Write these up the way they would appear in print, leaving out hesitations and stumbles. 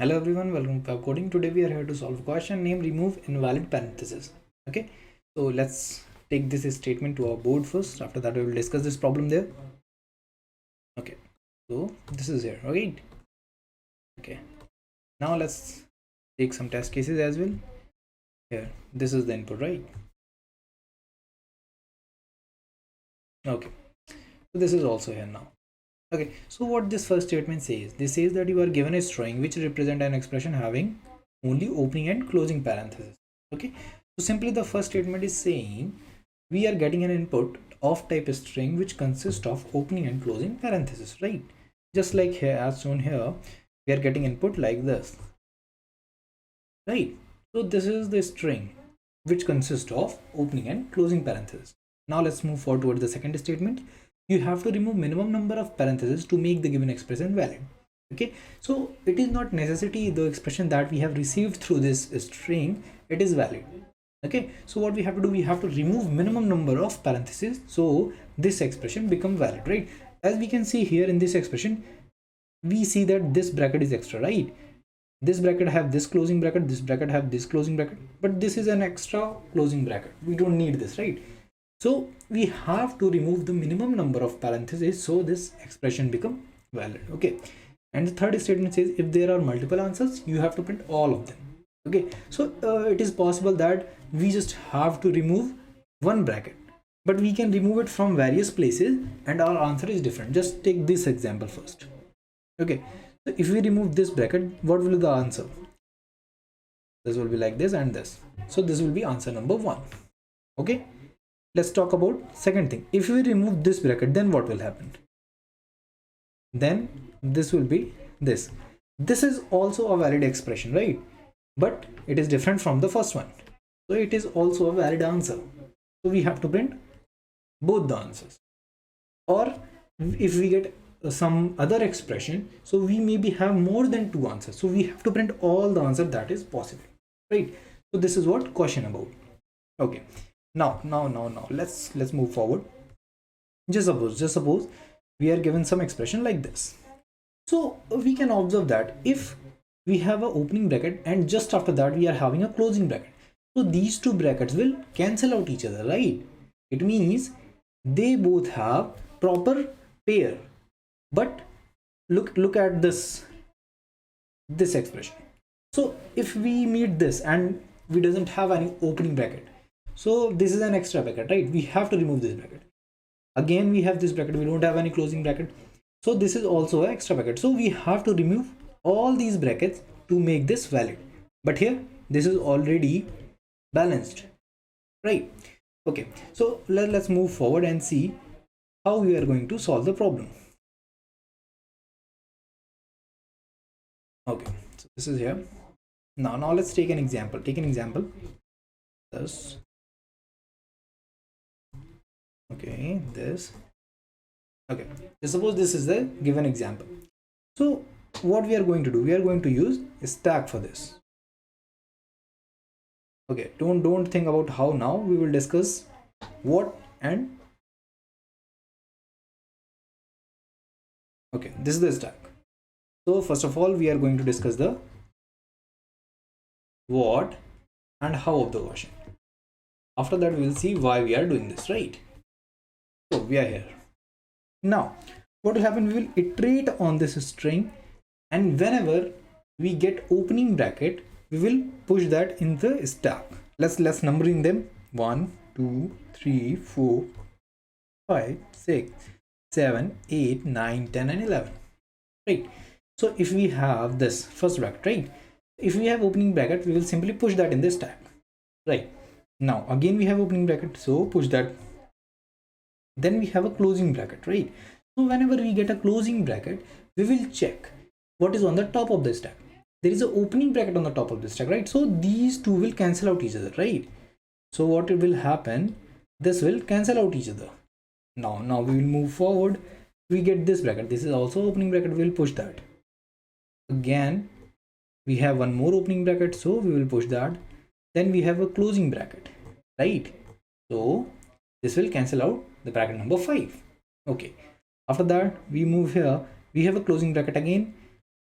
Hello everyone, welcome to Pepcoding. Today we are here to solve a question named remove invalid parenthesis. Okay, so let's take this statement to our board first. After that we will discuss this problem there. Okay, so this is here, right? Okay, now let's take some test cases as well. Here, this is the input, right? Okay, so this is also here now. Okay, so what this first statement says, this says that you are given a string which represent an expression having only opening and closing parenthesis. Okay, so simply the first statement is saying we are getting an input of type string which consists of opening and closing parenthesis, right? Just like here as shown here, we are getting input like this, right? So this is the string which consists of opening and closing parenthesis. Now let's move forward towards the second statement. You have to remove minimum number of parentheses to make the given expression valid. Okay, so it is not necessity the expression that we have received through this string it is valid. Okay, so what we have to do, we have to remove minimum number of parentheses so this expression become valid, right? As we can see here in this expression, we see that this bracket is extra, right? This bracket have this closing bracket, this bracket have this closing bracket, but this is an extra closing bracket. We don't need this, right? So we have to remove the minimum number of parentheses so this expression become valid. Okay, and the third statement says if there are multiple answers, you have to print all of them. Okay, so it is possible that we just have to remove one bracket, but we can remove it from various places and our answer is different. Just take this example first. Okay, so if we remove this bracket, what will be the answer? This will be like this and this. So this will be answer number 1. Okay, let's talk about second thing. If we remove this bracket, then what will happen? Then this will be this. This is also a valid expression, right? But it is different from the first one, so it is also a valid answer. So we have to print both the answers. Or if we get some other expression, so we maybe have more than 2 answers, so we have to print all the answer that is possible, right? So this is what question about. Okay, now let's move forward. Just suppose we are given some expression like this. So we can observe that if we have an opening bracket and just after that we are having a closing bracket, so these two brackets will cancel out each other, right? It means they both have proper pair. But look at this expression. So if we meet this and we doesn't have any opening bracket, so this is an extra bracket, right? We have to remove this bracket. Again we have this bracket, we don't have any closing bracket, so this is also an extra bracket. So we have to remove all these brackets to make this valid, but here this is already balanced, right? Okay, so let's move forward and see how we are going to solve the problem. Okay, so this is here. Now let's take an example. This. Okay, this. Okay, suppose this is the given example. So what we are going to do, we are going to use a stack for this. Okay, don't think about how now. We will discuss what and. Okay, this is the stack. So first of all, we are going to discuss the what and how of the question. After that, we will see why we are doing this, right? So we are here. Now, what will happen? We will iterate on this string, and whenever we get opening bracket, we will push that in the stack. Let's numbering them 1, 2, 3, 4, 5, 6, 7, 8, 9, 10, and 11. Right. So if we have this first bracket, right? If we have opening bracket, we will simply push that in the stack, right? Now again we have opening bracket, so push that. Then we have a closing bracket, right? So whenever we get a closing bracket, we will check what is on the top of the stack. There is an opening bracket on the top of the stack, right? So these two will cancel out each other, right? So what will happen? This will cancel out each other. Now we will move forward. We get this bracket. This is also opening bracket. We will push that. Again, we have one more opening bracket, so we will push that. Then we have a closing bracket, right? So this will cancel out the bracket number 5. Okay, after that we move here, we have a closing bracket again.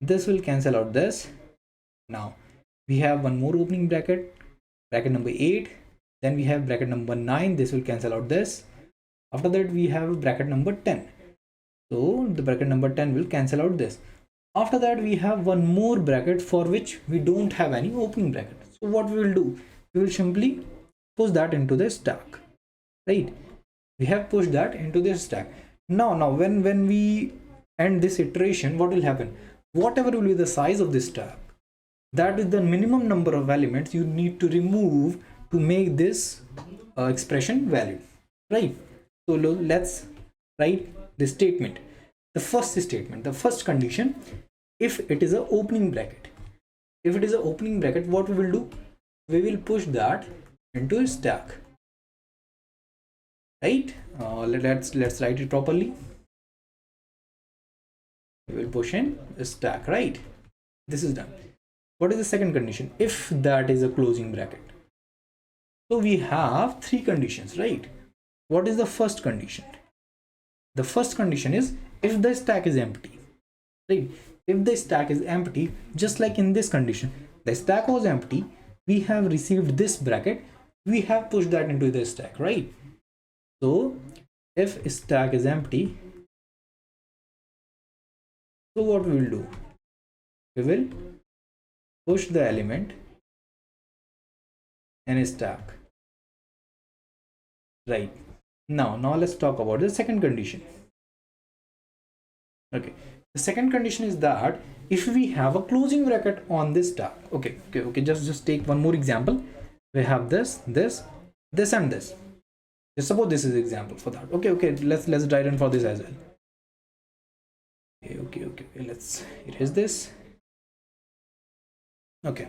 This will cancel out this, Now we have one more opening bracket, bracket number 8, then we have bracket number 9, this will cancel out this. After that we have bracket number 10, so the bracket number 10 will cancel out this. After that we have one more bracket for which we don't have any opening bracket. So what we will do, we will simply push that into the stack, right? We have pushed that into this stack. Now when we end this iteration, what will happen? Whatever will be the size of this stack, that is the minimum number of elements you need to remove to make this expression valid, right? So let's write this statement. The first statement, the first condition, if it is an opening bracket, if it is an opening bracket, what we will do, we will push that into a stack, right? Let's write it properly. We will push in a stack, right? This is done. What is the second condition? If that is a closing bracket. So we have three conditions, right? What is the first condition? The first condition is if the stack is empty, right? If the stack is empty, just like in this condition, the stack was empty, we have received this bracket, we have pushed that into the stack, right? So if stack is empty, so what we will do, we will push the element in a stack, right? Now let's talk about the second condition. Okay, the second condition is that if we have a closing bracket on this stack, okay, just take one more example. We have this and this. Just suppose this is example for that. Okay, let's try run for this as well. Okay, let's erase this. Okay,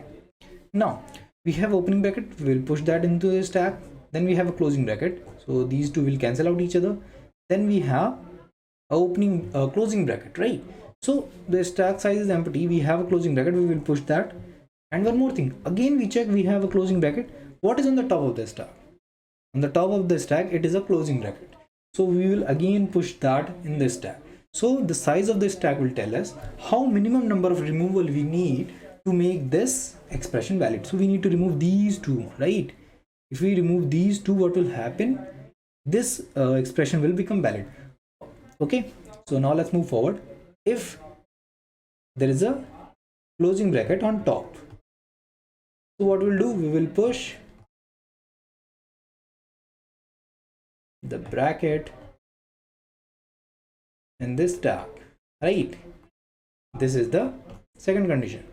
now we have opening bracket, we will push that into the stack, then we have a closing bracket, so these two will cancel out each other, then we have a closing bracket, right? So the stack size is empty, we have a closing bracket, we will push that. And one more thing, again we check, we have a closing bracket. What is on the top of the stack? On the top of the stack, it is a closing bracket, so we will again push that in the stack. So the size of the stack will tell us how minimum number of removal we need to make this expression valid. So we need to remove these two, right? If we remove these two, what will happen? This expression will become valid. Okay, so now let's move forward. If there is a closing bracket on top, so what we'll do, we will push the bracket in this stack, right? This is the second condition.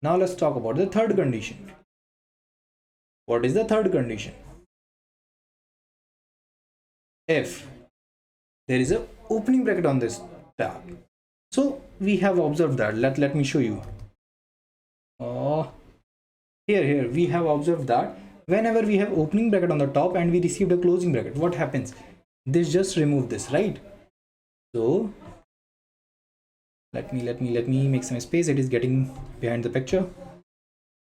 Now let's talk about the third condition. What is the third condition? If there is a opening bracket on this tab, so we have observed that, let me show you. Here we have observed that whenever we have opening bracket on the top and we received a closing bracket, what happens? This just remove this, right? So let me make some space, it is getting behind the picture.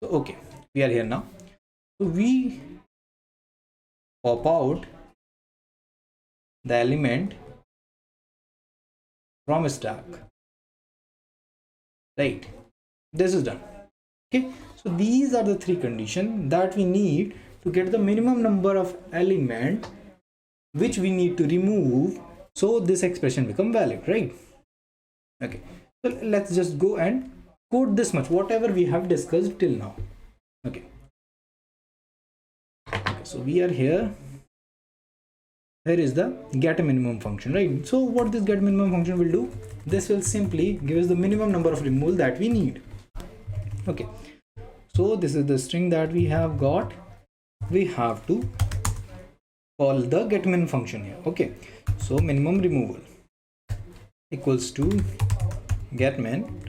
So okay, we are here now. So we pop out the element from a stack, right? This is done. Okay, so these are the three conditions that we need to get the minimum number of element which we need to remove so this expression become valid, right? Okay, so let's just go and code this much, whatever we have discussed till now. Okay, so we are here. Here is the get minimum function, right? So what this get minimum function will do, this will simply give us the minimum number of removal that we need. Okay, so this is the string that we have got. We have to call the get min function here. Okay, so minimum removal equals to get min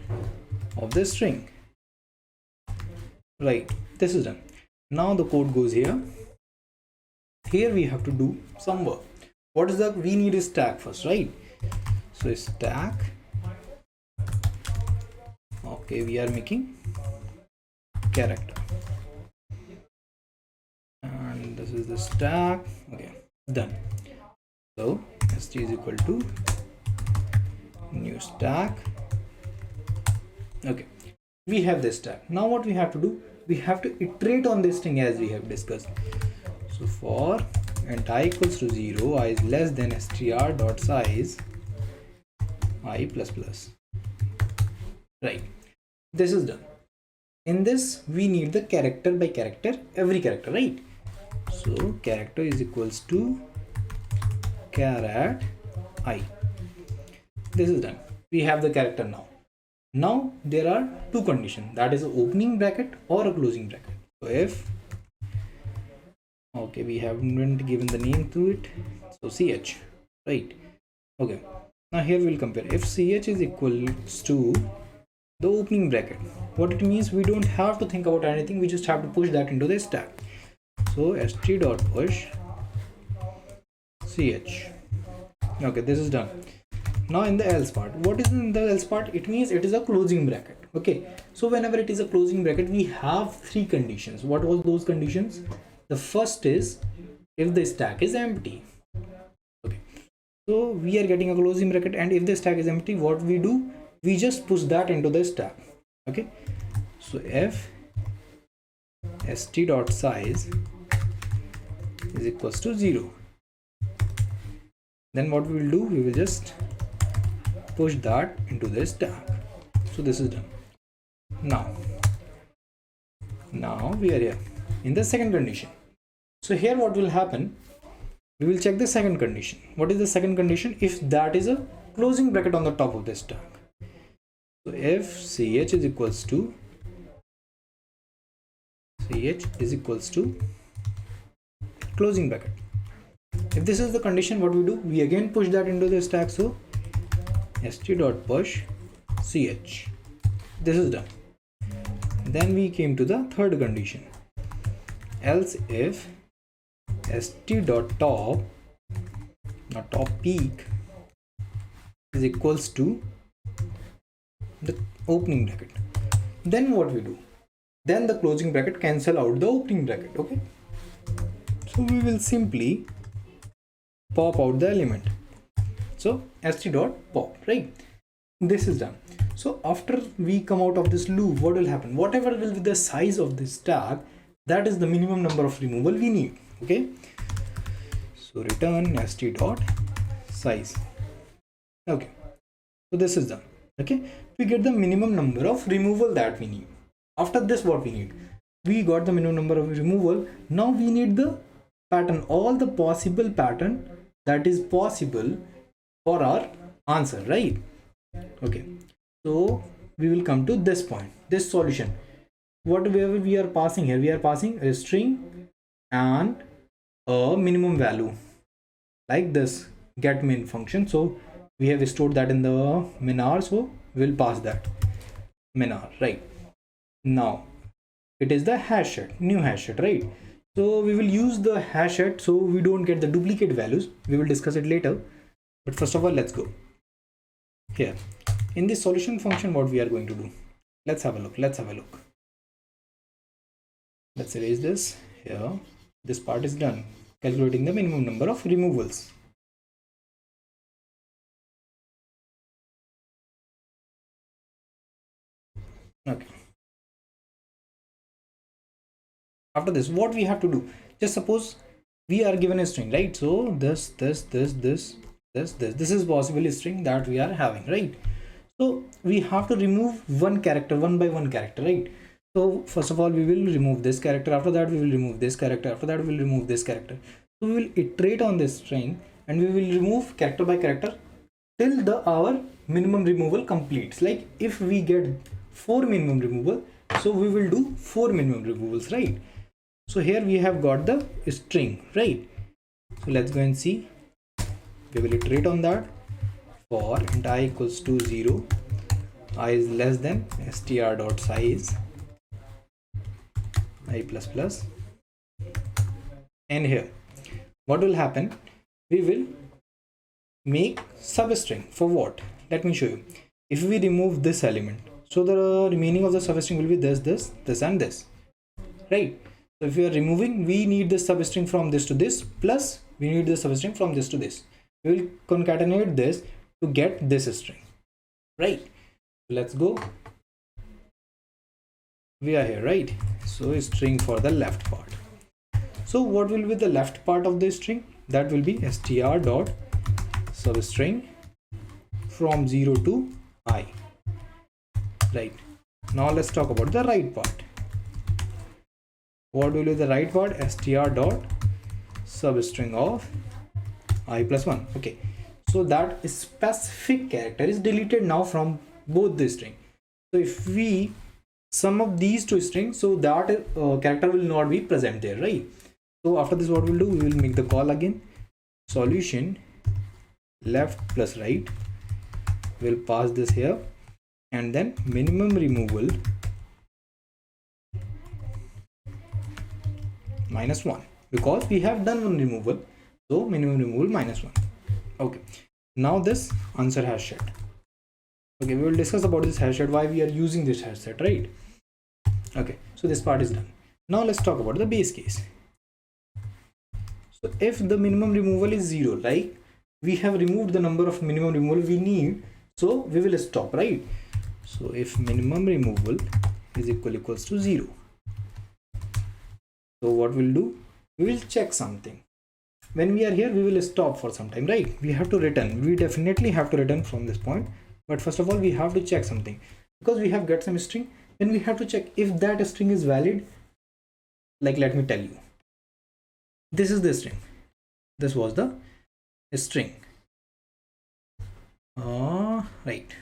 of the string, right? This is done. Now the code goes here. Here we have to do some work. What is that? We need a stack first, right? So a stack. Okay, we are making character, and this is the stack. Okay, done. So st is equal to new stack. Okay, we have this tag. Now what we have to do, we have to iterate on this thing as we have discussed. So for int I equals to 0, I is less than str dot size I plus plus. Right, this is done. In this we need the character by character, every character, right? So character is equals to char I. This is done. We have the character now. Now there are two conditions, that is an opening bracket or a closing bracket. So if, okay, we haven't given the name to it, so ch, right? Okay, now here we'll compare. If ch is equals to the opening bracket, what it means, we don't have to think about anything, we just have to push that into the stack. So st dot push ch. Okay, this is done. Now in the else part, what is in the else part? It means it is a closing bracket. Okay, so whenever it is a closing bracket, we have three conditions. What was those conditions? The first is if the stack is empty. Okay, so we are getting a closing bracket, and if the stack is empty, what we do, we just push that into the stack. Okay, so if st dot size is equals to 0, then what we will do, we will just push that into the stack. So this is done. Now we are here in the second condition. So here what will happen, we will check the second condition. What is the second condition? If that is a closing bracket on the top of the stack. So if ch is equals to closing bracket, if this is the condition, what we do, we again push that into the stack. So st dot push ch. This is done. Then we came to the third condition. Else if st dot top, not top peak, is equals to the opening bracket, then what we do, then the closing bracket cancel out the opening bracket. Okay, so we will simply pop out the element. So st dot pop, right? This is done. So after we come out of this loop, what will happen? Whatever will be the size of this tag, that is the minimum number of removal we need. Okay, so return st dot size. Okay, so this is done. Okay, we get the minimum number of removal that we need. After this, what we need, we got the minimum number of removal. Now we need the pattern, all the possible pattern that is possible for our answer, right? Okay, so we will come to this point, this solution. Whatever we are passing here, we are passing a string and a minimum value like this get min function. So we have stored that in the minar, so we'll pass that minar, right? Now it is the hash set, new hash set, right? So we will use the hash set so we don't get the duplicate values. We will discuss it later, but first of all, let's go here in this solution function. What we are going to do, let's have a look. Let's erase this here. This part is done, calculating the minimum number of removals. Okay, after this, what we have to do, just suppose we are given a string, right? So this is possibly a string that we are having, right? So we have to remove one character, one by one character, right? So first of all, we will remove this character. After that, we will remove this character. After that, we will remove this character. So we will iterate on this string and we will remove character by character till our minimum removal completes. Like if we get 4 minimum removal, so we will do 4 minimum removals, right? So here we have got the string, right? So let's go and see. We will iterate on that. For int I equals to 0, I is less than str dot size I plus plus. And here what will happen, we will make substring for what? Let me show you. If we remove this element, so the remaining of the substring will be this and this, right? So if we are removing, we need the substring from this to this, plus we need the substring from this to this. We will concatenate this to get this string, right? Let's go. we are here, right? So string for the left part. So what will be the left part of the string? That will be str dot substring from 0 to I, right? Now let's talk about the right part. What will be the right part? str dot substring of I plus 1. Okay, so that specific character is deleted now from both the string. So if we sum up these two strings, so that character will not be present there, right? So after this, what we'll do, we will make the call again. Solution left plus right, we'll pass this here, and then minimum removal -1, because we have done one removal, so minimum removal -1. Okay, now this answer hash set. Okay, we will discuss about this hash set, why we are using this hash set, right? Okay, so this part is done. Now let's talk about the base case. So if the minimum removal is 0, like we have removed the number of minimum removal we need, so we will stop, right? So if minimum removal is equals to 0, so what we'll do, we will check something. When we are here, we will stop for some time, right? We have to return, we definitely have to return from this point, but first of all we have to check something, because we have got some string, then we have to check if that string is valid. Like, let me tell you, this is the string, this was the string, right?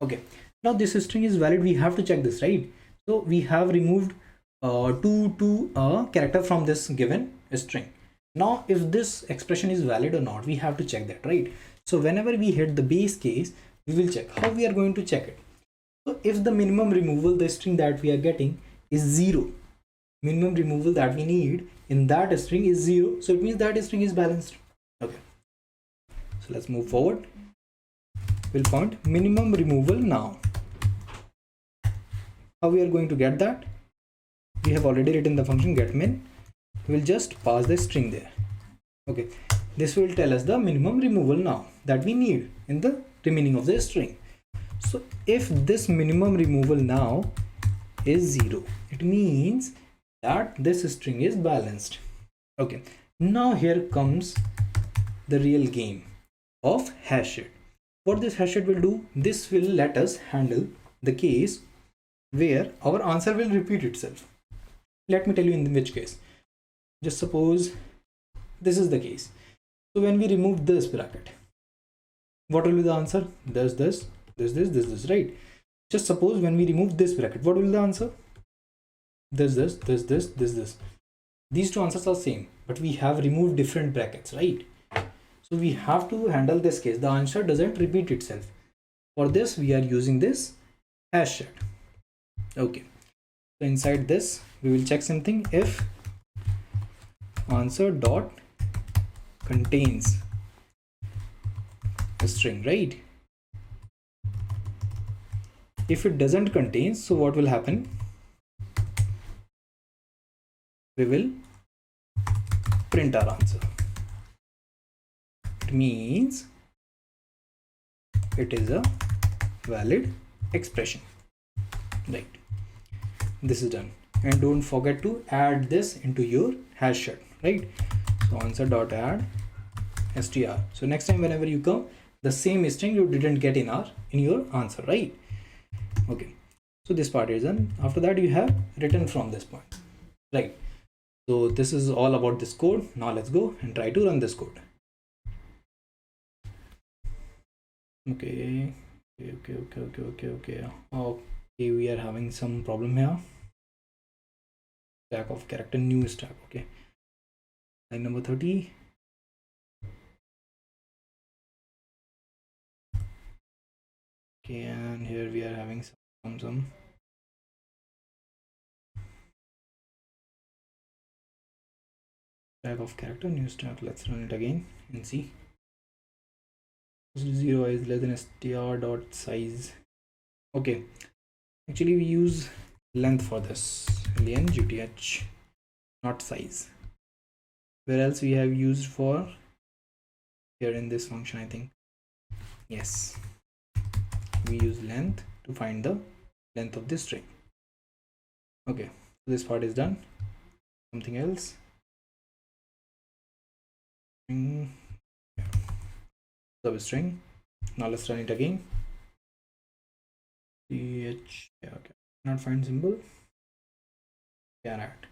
Okay, now this string is valid, we have to check this, right? So we have removed two character from this given string. Now if this expression is valid or not, we have to check that, right? So whenever we hit the base case, we will check. How we are going to check it? So if the minimum removal, the string that we are getting is 0, minimum removal that we need in that string is 0, so it means that string is balanced. Okay, so let's move forward. We'll find minimum removal now. How we are going to get that? We have already written the function getMin. We'll just pass the string there. Okay, this will tell us the minimum removal now that we need in the remaining of the string. So if this minimum removal now is 0, it means that this string is balanced. Okay, now here comes the real game of hash set. What this hash set will do, this will let us handle the case where our answer will repeat itself. Let me tell you in which case. Just suppose this is the case. So when we remove this bracket, what will be the answer? This, right? Just suppose when we remove this bracket, what will be the answer? This. These two answers are same, but we have removed different brackets, right? So we have to handle this case. The answer doesn't repeat itself. For this, we are using this hash set. Okay. So inside this, we will check something. If answer dot contains a string, right? If it doesn't contain, so what will happen? We will print our answer. It means it is a valid expression, right? This is done, and don't forget to add this into your hash set, right? So answer dot add str. So next time whenever you come, the same string you didn't get in your answer, right? Okay, so this part is done. After that, you have written from this point, right? So this is all about this code. Now let's go and try to run this code. Okay, we are having some problem here. Stack of character, new stack. Okay, line number 30. Okay, and here we are having some stack of character, new stack. Let's run it again and see. 0 is less than str dot size. Okay, actually we use length for this, len gth, not size. Where else we have used for? Here in this function, I think. Yes, we use length to find the length of this string. Okay, this part is done. Something else. Substring. Now let's run it again. Ch, yeah, okay. Not find symbol. Carat.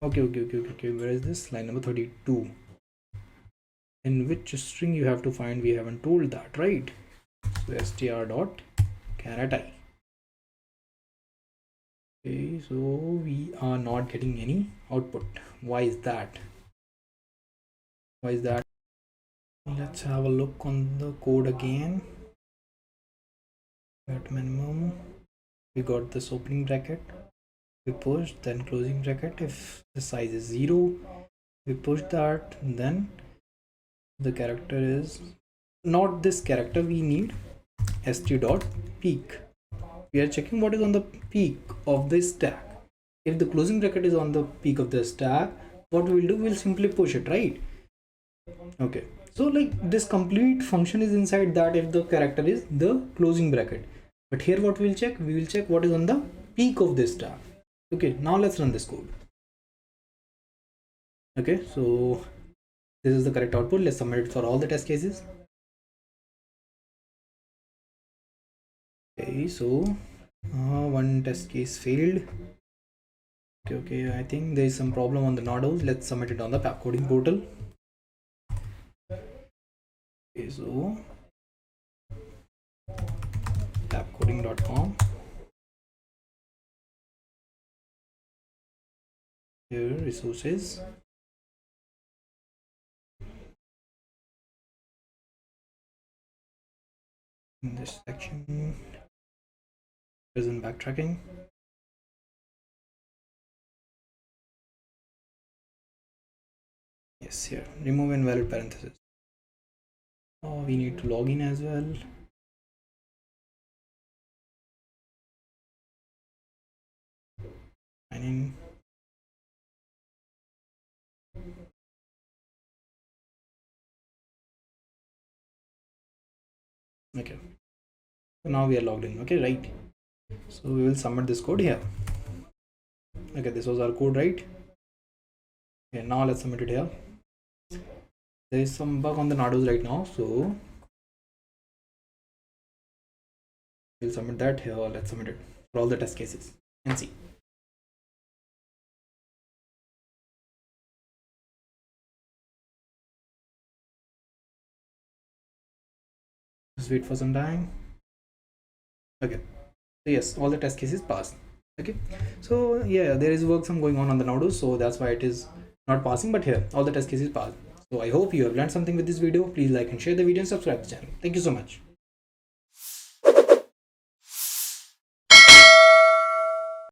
Okay. Where is this? Line number 32. In which string you have to find? We haven't told that, right? So str dot carat I. Okay, so we are not getting any output. Why is that? Let's have a look on the code again. At minimum, we got this opening bracket, we push, then closing bracket. If the size is 0, we push that, then the character is not this character, we need st dot peak. We are checking what is on the peak of the stack. If the closing bracket is on the peak of the stack, what we will do, we'll simply push it, right? Okay, so like this complete function is inside that if the character is the closing bracket. But here what we will check what is on the peak of this stack. Okay, now let's run this code. Okay, so this is the correct output. Let's submit it for all the test cases. Okay, so one test case failed. Okay, I think there is some problem on the NADOS. Let's submit it on the Pepcoding portal. Okay, so pepcoding.com. Here resources. In this section, present backtracking. Yes, here remove invalid parenthesis. Oh, we need to log in as well. Sign in. Okay, so now we are logged in. Okay, right, so we will submit this code here. Okay, this was our code, right? Okay, now let's submit it here. There is some bug on the NADOS right now, so we'll submit that here. Let's submit it for all the test cases and see. Just wait for some time. Okay, so yes, all the test cases passed. Okay, so yeah, there is work some going on the NADOS, so that's why it is not passing, but here all the test cases passed. So I hope you have learned something with this video. Please like and share the video and subscribe to the channel. Thank you so much.